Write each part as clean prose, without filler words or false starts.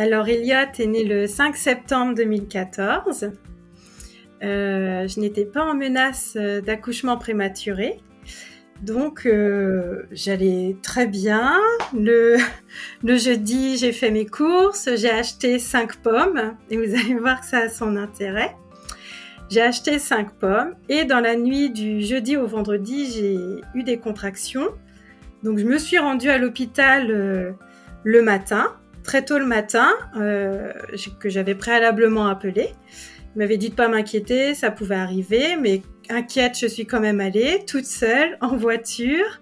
Alors, Elliot est né le 5 septembre 2014. Je n'étais pas en menace d'accouchement prématuré. Donc, j'allais très bien. Le jeudi, j'ai fait mes courses. J'ai acheté 5 pommes. Et vous allez voir que ça a son intérêt. J'ai acheté 5 pommes. Et dans la nuit du jeudi au vendredi, j'ai eu des contractions. Donc, je me suis rendue à l'hôpital le matin, très tôt le matin, que j'avais préalablement appelé. Il m'avait dit de ne pas m'inquiéter, ça pouvait arriver, mais inquiète, je suis quand même allée, toute seule, en voiture.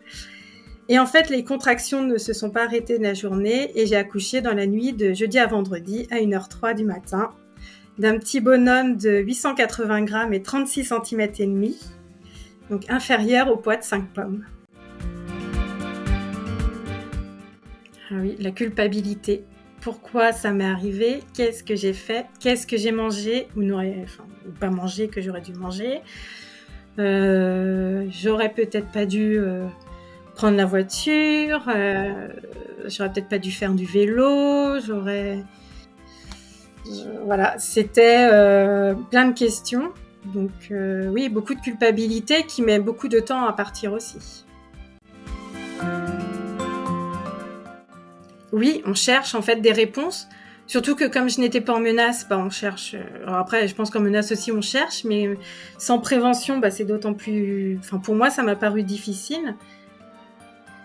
Et en fait, les contractions ne se sont pas arrêtées de la journée et j'ai accouché dans la nuit de jeudi à vendredi à 1h03 du matin d'un petit bonhomme de 880 grammes et 36 cm et demi, donc inférieur au poids de 5 pommes. Ah oui, la culpabilité. Pourquoi ça m'est arrivé? Qu'est-ce que j'ai fait? Qu'est-ce que j'ai mangé ou pas mangé que j'aurais dû manger? J'aurais peut-être pas dû prendre la voiture. J'aurais peut-être pas dû faire du vélo. Voilà, c'était plein de questions. Donc oui, beaucoup de culpabilité qui met beaucoup de temps à partir aussi. Oui, on cherche en fait des réponses. Surtout que comme je n'étais pas en menace, on cherche. Alors après, je pense qu'en menace aussi, on cherche, mais sans prévention, c'est d'autant plus. Enfin, pour moi, ça m'a paru difficile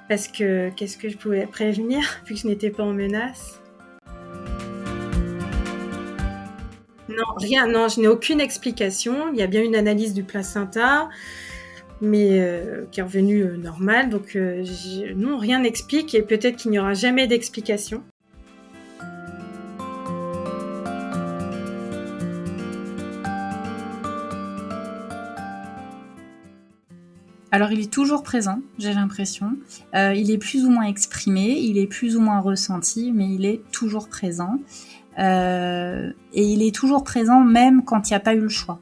parce que qu'est-ce que je pouvais prévenir vu que je n'étais pas en menace? Non, rien. Non, je n'ai aucune explication. Il y a bien une analyse du placenta, mais qui est revenue normale. Donc non, rien n'explique et peut-être qu'il n'y aura jamais d'explication. Alors, il est toujours présent, j'ai l'impression. Il est plus ou moins exprimé, il est plus ou moins ressenti, mais il est toujours présent. Et il est toujours présent même quand il n'y a pas eu le choix.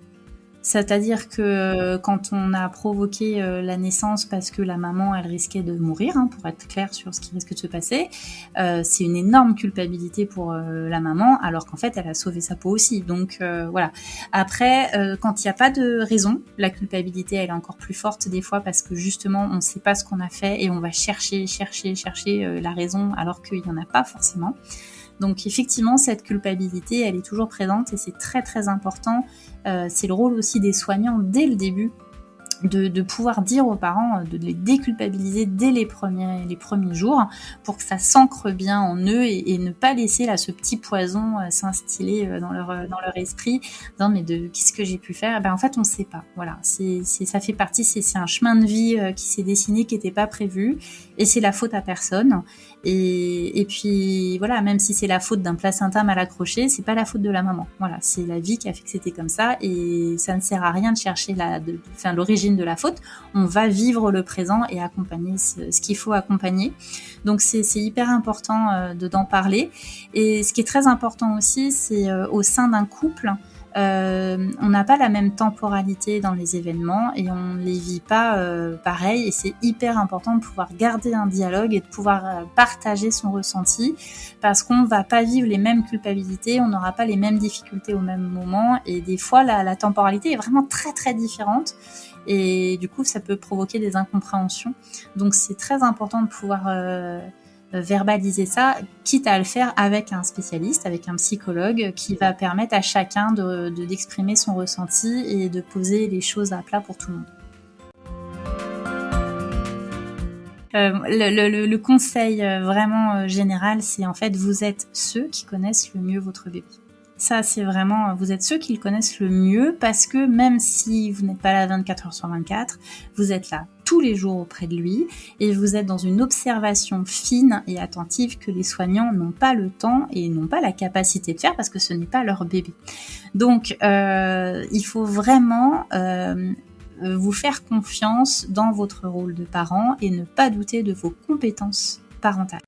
C'est-à-dire que quand on a provoqué la naissance parce que la maman, elle risquait de mourir, pour être clair sur ce qui risque de se passer, c'est une énorme culpabilité pour la maman, alors qu'en fait, elle a sauvé sa peau aussi. Donc voilà. Après, quand il n'y a pas de raison, la culpabilité, elle est encore plus forte des fois parce que justement, on ne sait pas ce qu'on a fait et on va chercher la raison alors qu'il n'y en a pas forcément. Donc effectivement, cette culpabilité, elle est toujours présente et c'est très très important. C'est le rôle aussi des soignants dès le début de pouvoir dire aux parents, de les déculpabiliser dès les premiers jours pour que ça s'ancre bien en eux et ne pas laisser là ce petit poison s'instiller dans leur esprit. Non mais qu'est-ce que j'ai pu faire? En fait on sait pas. Voilà, ça fait partie, c'est un chemin de vie qui s'est dessiné, qui n'était pas prévu et c'est la faute à personne. Et puis voilà, même si c'est la faute d'un placenta mal accroché, c'est pas la faute de la maman. Voilà, c'est la vie qui a fait que c'était comme ça et ça ne sert à rien de chercher l'origine de la faute. On va vivre le présent et accompagner ce qu'il faut accompagner. Donc c'est hyper important d'en parler. Et ce qui est très important aussi, c'est au sein d'un couple, on n'a pas la même temporalité dans les événements et on ne les vit pas pareil et c'est hyper important de pouvoir garder un dialogue et de pouvoir partager son ressenti parce qu'on ne va pas vivre les mêmes culpabilités, on n'aura pas les mêmes difficultés au même moment et des fois la temporalité est vraiment très très différente et du coup ça peut provoquer des incompréhensions. Donc c'est très important de pouvoir verbaliser ça, quitte à le faire avec un spécialiste, avec un psychologue qui va permettre à chacun d'exprimer son ressenti et de poser les choses à plat pour tout le monde. Le conseil vraiment général, c'est en fait vous êtes ceux qui connaissent le mieux votre bébé. Ça, c'est vraiment, vous êtes ceux qui le connaissent le mieux parce que même si vous n'êtes pas là 24 heures sur 24, vous êtes là tous les jours auprès de lui et vous êtes dans une observation fine et attentive que les soignants n'ont pas le temps et n'ont pas la capacité de faire parce que ce n'est pas leur bébé. Donc, il faut vraiment vous faire confiance dans votre rôle de parent et ne pas douter de vos compétences parentales.